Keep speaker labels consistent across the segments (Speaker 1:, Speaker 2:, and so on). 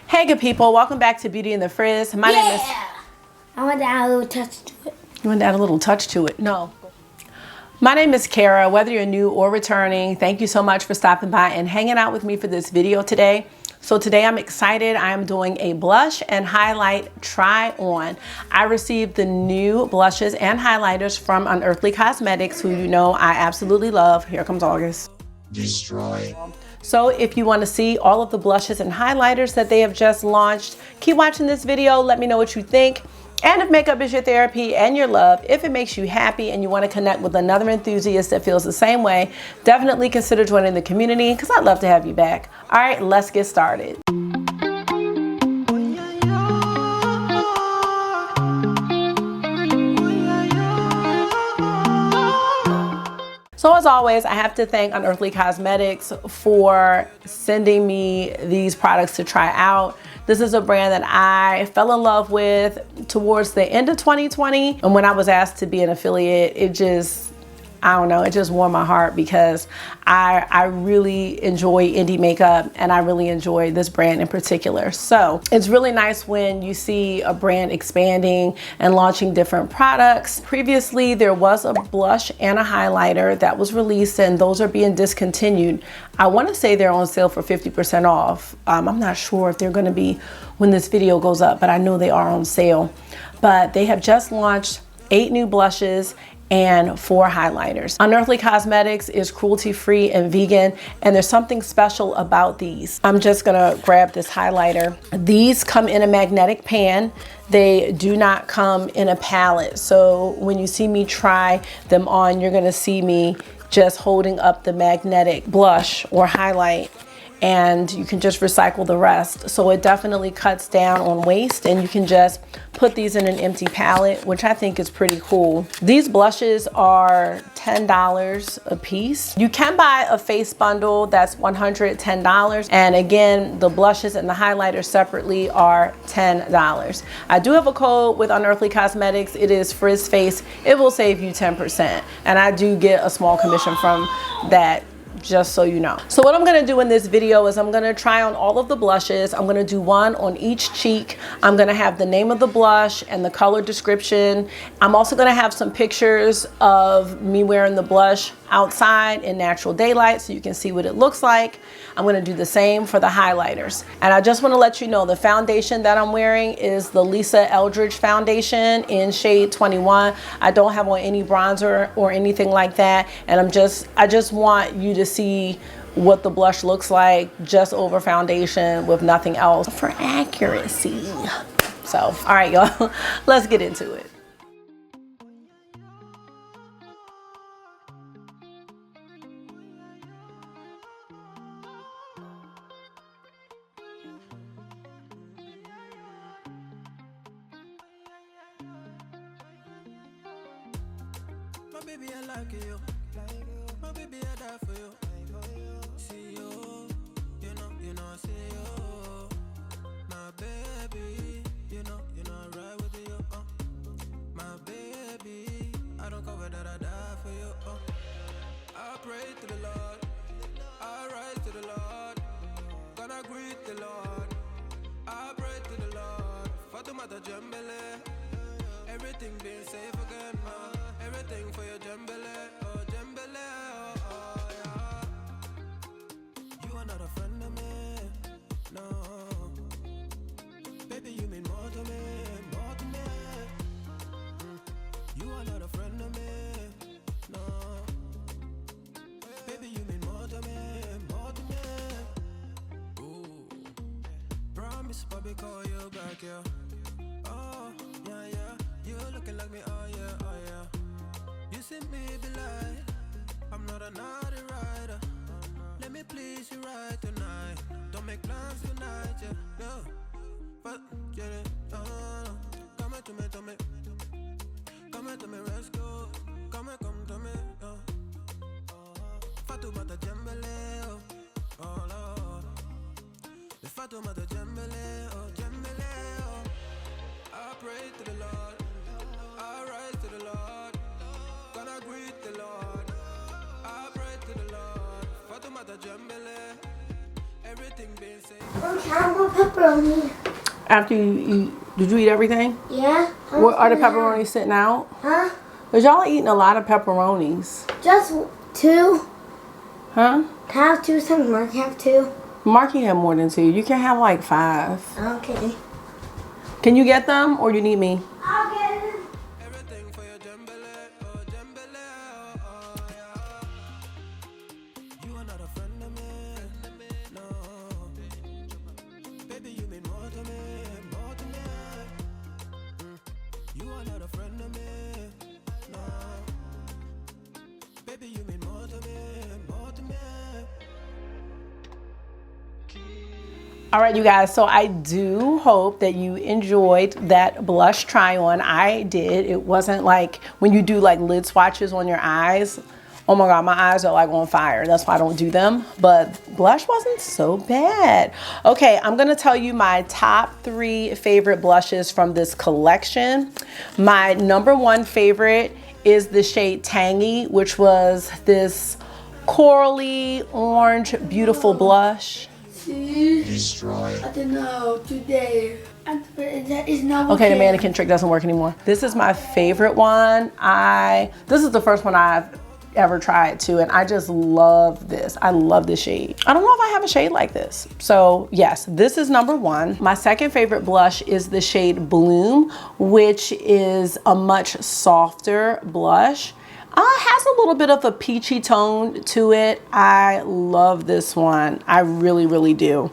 Speaker 1: Hey good people, welcome back to Beauty in the Frizz. My name is...
Speaker 2: I want to add a little touch to it.
Speaker 1: You want to add a little touch to it? No. My name is Cara. Whether you're new or returning, thank you so much for stopping by and hanging out with me for this video today. So today I'm excited. I'm doing a blush and highlight try on. I received the new blushes and highlighters from Unearthly Cosmetics, who you know I absolutely love. Here comes August.
Speaker 3: Destroy.
Speaker 1: So if you want to see all of the blushes and highlighters that they have just launched, keep watching this video. Let me know what you think. And if makeup is your therapy and your love, if it makes you happy and you want to connect with another enthusiast that feels the same way, definitely consider joining the community because I'd love to have you back. All right, let's get started. So as always, I have to thank Unearthly Cosmetics for sending me these products to try out. This is a brand that I fell in love with towards the end of 2020. And when I was asked to be an affiliate, it just, I don't know, it just warmed my heart because I really enjoy indie makeup and I really enjoy this brand in particular. So it's really nice when you see a brand expanding and launching different products. Previously, there was a blush and a highlighter that was released and those are being discontinued. I want to say they're on sale for 50% off. I'm not sure if they're going to be when this video goes up, but I know they are on sale. But they have just launched 8 new blushes and 4 highlighters. Unearthly Cosmetics is cruelty-free and vegan, and there's something special about these. I'm just gonna grab this highlighter. These come in a magnetic pan. They do not come in a palette. So when you see me try them on, you're gonna see me just holding up the magnetic blush or highlight, and you can just recycle the rest. So it definitely cuts down on waste, and you can just put these in an empty palette, which I think is pretty cool. These blushes are $10 a piece. You can buy a face bundle that's $110. And again, the blushes and the highlighters separately are $10. I do have a code with Unearthly Cosmetics. It is FrizzFace. It will save you 10%. And I do get a small commission from that, just so you know. So what I'm gonna do in this video is I'm gonna try on all of the blushes. I'm gonna do one on each cheek. I'm gonna have the name of the blush and the color description. I'm also gonna have some pictures of me wearing the blush outside in natural daylight so you can see what it looks like. I'm gonna do the same for the highlighters. And I just wanna let you know the foundation that I'm wearing is the Eldridge foundation in shade 21. I don't have on any bronzer or anything like that. And I just want you to see what the blush looks like just over foundation with nothing else for accuracy. So, all right, y'all, let's get into it.
Speaker 4: My baby, I like you. My baby, I die for you. See you, you know, I see you. My baby, you know, I ride with you. My baby, I don't cover that, I die for you. I pray to the Lord, I rise to the Lord. Gonna greet the Lord, I pray to the Lord. Fatumata Jambele, everything being safe again. Everything for your Jambele, oh Jambele, oh yeah. You are not a friend of me, no. Baby, you mean more to me, more to me. You are not a friend of me, no. Baby, you mean more to me, more to me. Ooh, promise, Bobby, call you back, yeah. Oh, yeah, yeah. You looking like me, oh yeah, oh yeah. You see me be like, I'm not a naughty rider. Let me please you right tonight. Don't make plans tonight, yeah, yeah. But get it, come here to me, to me. Come here to me, rescue. Come here, come to me, Fatumata Jambele, oh Lord. The Fatumata Jambele, oh Jambele, oh. I pray to the Lord, I rise to the Lord. Gonna greet the Lord, I pray to the Lord. Fatumata Jambele,
Speaker 2: I'm trying more pepperoni.
Speaker 1: After you eat, did you eat everything?
Speaker 2: Yeah.
Speaker 1: What are the pepperonis sitting out?
Speaker 2: Huh?
Speaker 1: Cause y'all eating a lot of pepperonis.
Speaker 2: Just 2.
Speaker 1: Huh?
Speaker 2: Can I have 2? Some Mark have 2.
Speaker 1: Marky had more than 2. You can have like 5.
Speaker 2: Okay.
Speaker 1: Can you get them or you need me?
Speaker 2: I'll get it.
Speaker 4: Everything for your jambele, oh jambele, oh yeah. You are not a friend of me, no. Baby, you mean more to me, more to me. You are not a friend of me, no. Baby, you mean more to me, more to me.
Speaker 1: All right, you guys, so I do hope that you enjoyed that blush try on. I did. It wasn't like when you do like lid swatches on your eyes. Oh my God, my eyes are like on fire. That's why I don't do them. But blush wasn't so bad. Okay, I'm gonna tell you my top 3 favorite blushes from this collection. My number 1 favorite is the shade Tangy, which was this corally orange beautiful blush.
Speaker 2: Destroy. I don't know today. That is not
Speaker 1: Okay, the mannequin trick doesn't work anymore. This is my favorite one. This is the first one I've ever tried too, and I just love this. I love this shade. I don't know if I have a shade like this. So yes, this is number 1. My second favorite blush is the shade Bloom, which is a much softer blush. Has a little bit of a peachy tone to it. I love this one. I really, really do.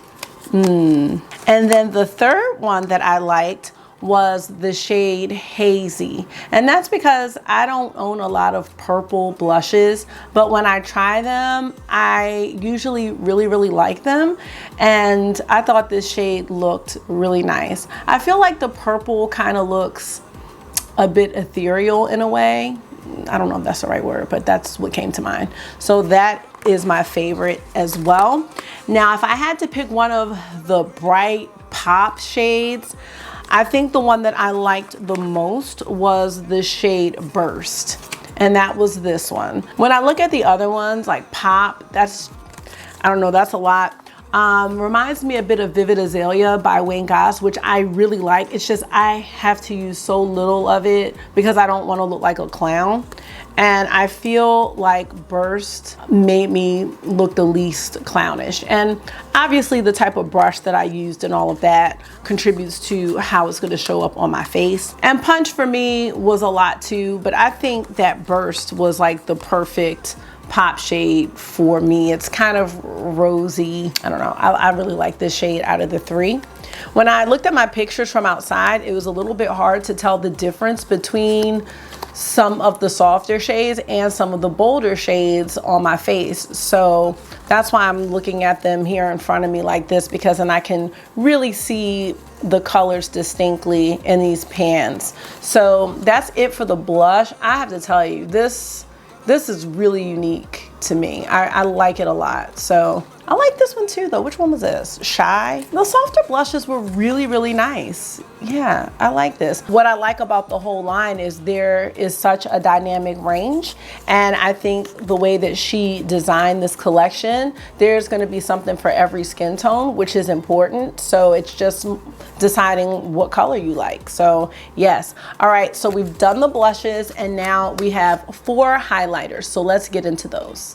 Speaker 1: And then the third one that I liked was the shade Hazy. And that's because I don't own a lot of purple blushes, but when I try them, I usually really, really like them. And I thought this shade looked really nice. I feel like the purple kind of looks a bit ethereal in a way. I don't know if that's the right word, but that's what came to mind. So that is my favorite as well. Now, if I had to pick one of the bright pop shades, I think the one that I liked the most was the shade Burst. And that was this one. When I look at the other ones, like pop, that's, I don't know, that's a lot. Reminds me a bit of Vivid Azalea by Wayne Goss, which I really like. It's just I have to use so little of it because I don't want to look like a clown. And I feel like Burst made me look the least clownish. And obviously the type of brush that I used and all of that contributes to how it's going to show up on my face. And Punch for me was a lot too, but I think that Burst was like the perfect pop shade for me. It's kind of rosy. I don't know. I really like this shade out of the 3. When I looked at my pictures from outside, it was a little bit hard to tell the difference between some of the softer shades and some of the bolder shades on my face. So that's why I'm looking at them here in front of me like this, because then I can really see the colors distinctly in these pans. So that's it for the blush. I have to tell you, this is really unique to me. I like it a lot. So I like this one too though. Which one was this? Shy? The softer blushes were really, really nice. Yeah, I like this. What I like about the whole line is there is such a dynamic range. And I think the way that she designed this collection, there's gonna be something for every skin tone, which is important. So it's just deciding what color you like. So yes. All right, so we've done the blushes and now we have 4 highlighters. So let's get into those.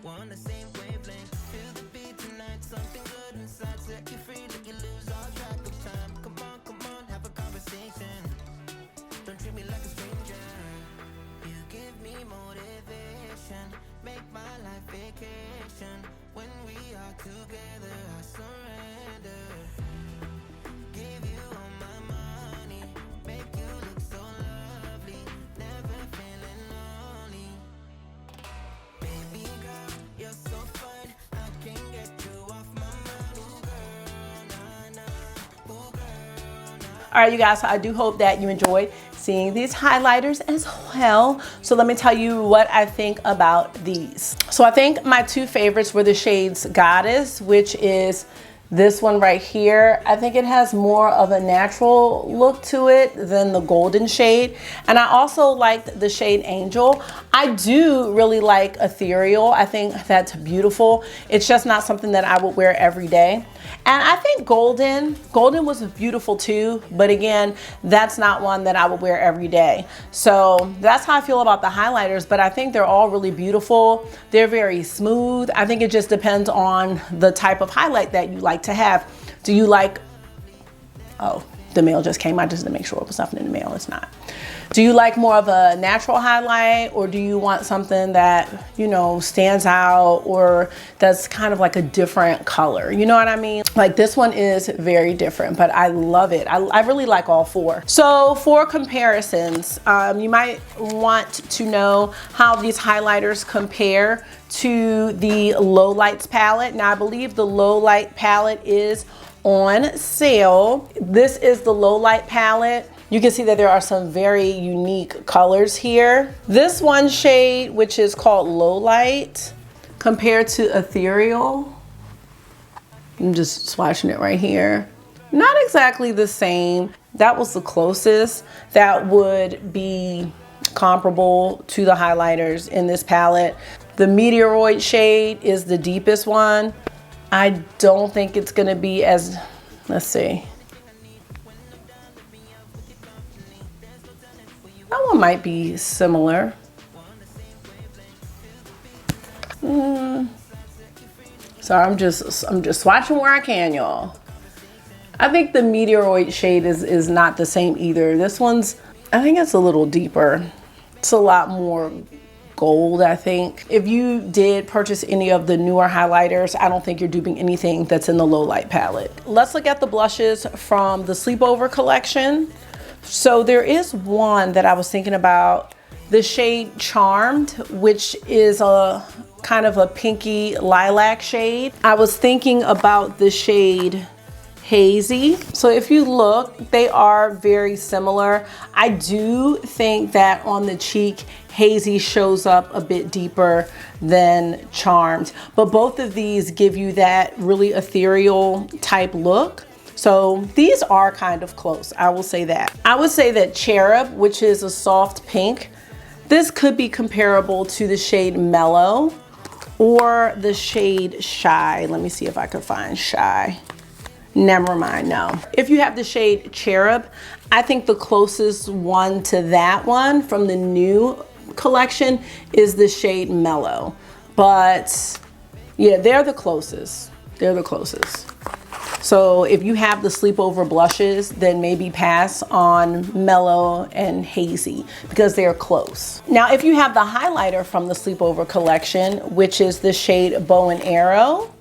Speaker 4: On the same wavelength, feel the beat tonight, something good inside.
Speaker 1: All right, you guys, so I do hope that you enjoyed seeing these highlighters as well. So let me tell you what I think about these. So I think my two favorites were the shades Goddess, which is this one right here. I think it has more of a natural look to it than the golden shade. And I also liked the shade Angel. I do really like Ethereal. I think that's beautiful. It's just not something that I would wear every day. And I think Golden was beautiful too, but again, that's not one that I would wear every day. So that's how I feel about the highlighters, but I think they're all really beautiful. They're very smooth. I think it just depends on the type of highlight that you like to have. Do you like, oh, the mail just came. I just didn't make sure it was nothing in the mail. It's not. Do you like more of a natural highlight, or do you want something that, you know, stands out or that's kind of like a different color? You know what I mean? Like this one is very different, but I love it. I really like all four. So for comparisons, you might want to know how these highlighters compare to the Low Lights palette. Now I believe the Low Light palette is on sale. This is the Low Light palette. You can see that there are some very unique colors here. This one shade, which is called Low Light, compared to Ethereal, I'm just swatching it right here. Not exactly the same. That was the closest that would be comparable to the highlighters in this palette. The Meteoroid shade is the deepest one. I don't think it's gonna be as, let's see. That one might be similar. So I'm just swatching where I can, y'all. I think the Meteoroid shade is not the same either. This one's, I think it's a little deeper. It's a lot more gold, I think. If you did purchase any of the newer highlighters, I don't think you're duping anything that's in the Low Light palette. Let's look at the blushes from the Sleepover Collection. So there is one that I was thinking about, the shade Charmed, which is a kind of a pinky lilac shade. I was thinking about the shade Hazy. So if you look, they are very similar. I do think that on the cheek, Hazy shows up a bit deeper than Charmed, but both of these give you that really ethereal type look. So these are kind of close, I will say that. I would say that Cherub, which is a soft pink, this could be comparable to the shade Mellow or the shade Shy. Let me see if I can find Shy. Never mind, no. If you have the shade Cherub, I think the closest one to that one from the new collection is the shade Mellow. But yeah, they're the closest. They're the closest. So if you have the Sleepover blushes, then maybe pass on Mellow and Hazy because they're close. Now, if you have the highlighter from the Sleepover Collection, which is the shade Bow and Arrow,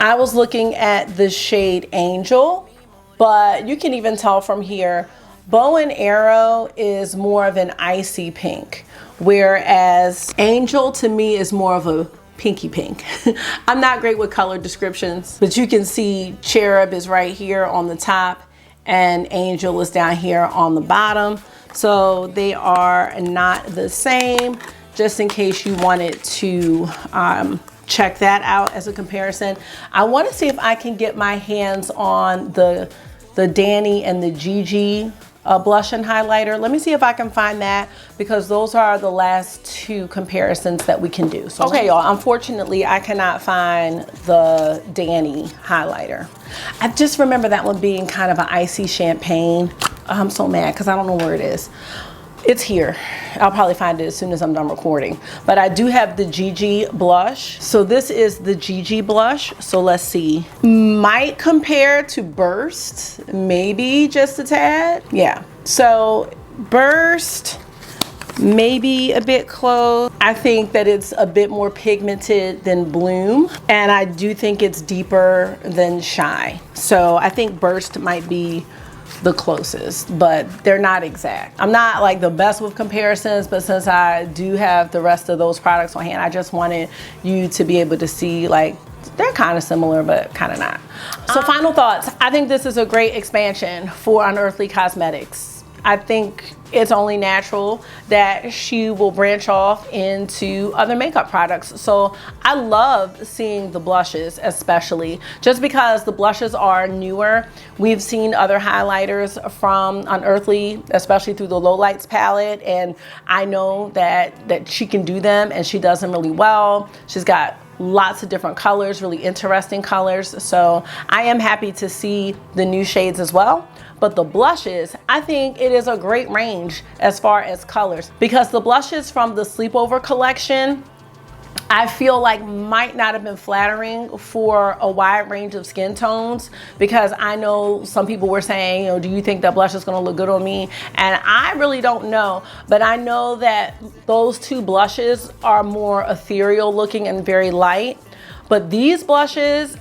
Speaker 1: I was looking at the shade Angel, but you can even tell from here, Bow and Arrow is more of an icy pink, whereas Angel to me is more of a pinky pink. I'm not great with color descriptions, but you can see Cherub is right here on the top and Angel is down here on the bottom. So they are not the same, just in case you wanted to check that out as a comparison. I want to see if I can get my hands on the Danny and the Gigi blush and highlighter. Let me see if I can find that, because those are the last two comparisons that we can do. So, okay, y'all, unfortunately, I cannot find the Danny highlighter. I just remember that one being kind of an icy champagne. I'm so mad because I don't know where it is. It's here. I'll probably find it as soon as I'm done recording. But I do have the Gigi blush. So this is the Gigi blush. So let's see. Might compare to Burst, maybe just a tad. Yeah. So Burst, maybe a bit close. I think that it's a bit more pigmented than Bloom. And I do think it's deeper than Shy. So I think Burst might be the closest, but they're not exact. I'm not like the best with comparisons, but since I do have the rest of those products on hand, I just wanted you to be able to see like they're kind of similar, but kind of not. So final thoughts. I think this is a great expansion for Unearthly Cosmetics. I think it's only natural that she will branch off into other makeup products. So I love seeing the blushes, especially just because the blushes are newer. We've seen other highlighters from Unearthly, especially through the Low Lights palette, and I know that she can do them, and she does them really well. She's got lots of different colors, really interesting colors. So I am happy to see the new shades as well. But the blushes, I think it is a great range as far as colors, because the blushes from the Sleepover Collection, I feel like might not have been flattering for a wide range of skin tones, because I know some people were saying, you know, do you think that blush is going to look good on me? And I really don't know, but I know that those two blushes are more ethereal looking and very light. But these blushes,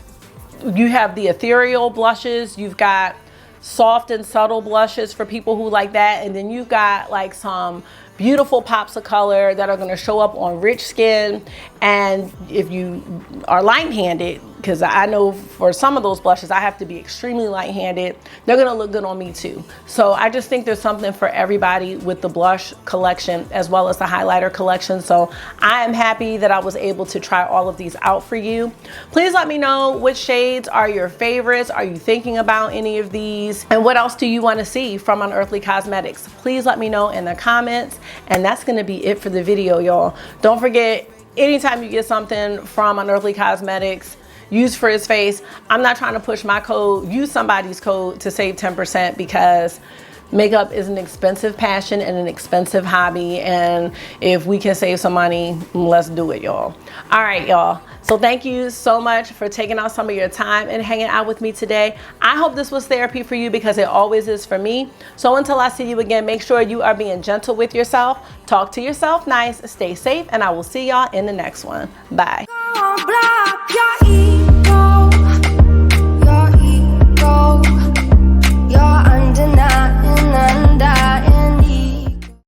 Speaker 1: you have the ethereal blushes, you've got soft and subtle blushes for people who like that, and then you've got like some beautiful pops of color that are going to show up on rich skin. And if you are light-handed, because I know for some of those blushes I have to be extremely light-handed, they're going to look good on me too. So I just think there's something for everybody with the blush collection as well as the highlighter collection. So I am happy that I was able to try all of these out for you. Please let me know which shades are your favorites. Are you thinking about any of these? And what else do you want to see from Unearthly Cosmetics? Please let me know in the comments. And that's going to be it for the video, y'all. Don't forget, anytime you get something from Unearthly Cosmetics, use Frizz Face. I'm not trying to push my code. Use somebody's code to save 10%, because makeup is an expensive passion and an expensive hobby. And if we can save some money, let's do it, y'all. All right, y'all. So thank you so much for taking out some of your time and hanging out with me today. I hope this was therapy for you, because it always is for me. So until I see you again, make sure you are being gentle with yourself. Talk to yourself nice, stay safe, and I will see y'all in the next one. Bye.